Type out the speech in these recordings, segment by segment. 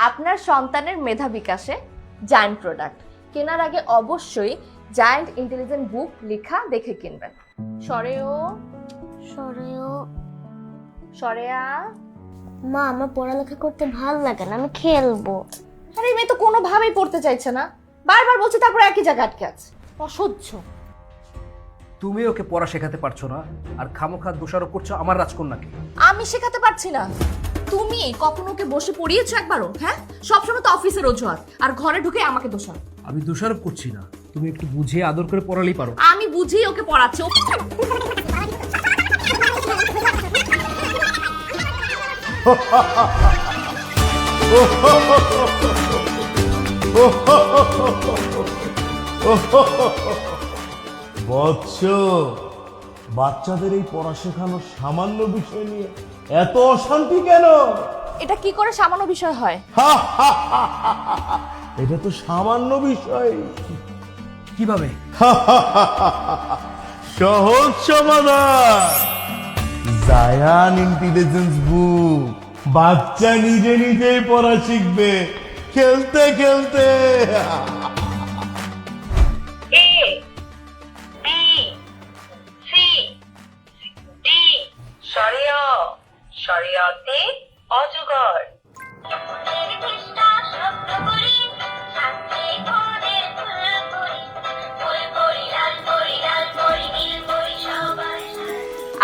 আপনার সন্তানের মেধা বিকাশে জায়ান্ট প্রোডাক্ট কেনার আগে অবশ্যই জায়ান্ট ইন্টেলিজেন্ট বুক লেখা দেখে কিনবেন। সরেও সরেও সরেয়া। মা, আমার পড়ালেখা করতে ভালো লাগে না, আমি খেলবো। আরে এই মেয়ে তো কোনোভাবেই পড়তে চাইছে না, বারবার বলছে, তারপর একই জায়গায় আটকে আছে। অসহ্য। তুমি ওকে পড়া শেখাতে পারছো না, আর খামোখা দোষারোপ করছো আমার রাজকন্যাকে। আমি শেখাতে পারছি না, তুমি কখনো ওকে বসে পড়িয়েছো একবারও? হ্যাঁ, সবসময় তো অফিসের অজুহাত, আর ঘরে ঢুকে আমাকে দোষারোপ। আমি দোষারোপ করছি না, তুমি একটু বুঝিয়ে আদর করে পড়ালেই পারো। আমি বুঝিয়ে ওকে পড়াচ্ছি। বৎস, বাচ্চাদের এই পড়া শেখানোর সামান্য বিষয় নিয়ে এত অশান্তি কেন? এটা কি করে সামান্য বিষয় হয়? এটা তো সামান্য বিষয়। কিভাবে? সহজ সমাধান, জায়ান ইন্টেলিজেন্স বুক। বাচ্চা নিজে নিজেই পড়া শিখবে খেলতে খেলতে। A B C D সরিয়তে অজগর।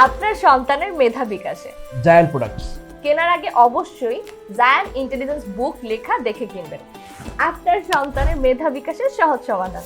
আপনার সন্তানের মেধা বিকাশে জায়ান্ট প্রোডাক্টস কেনার আগে অবশ্যই জায়ান্ট ইন্টেলিজেন্স বুক লেখা দেখে কিনবেন। আপনার সন্তানের মেধা বিকাশের সহজ সমাধান।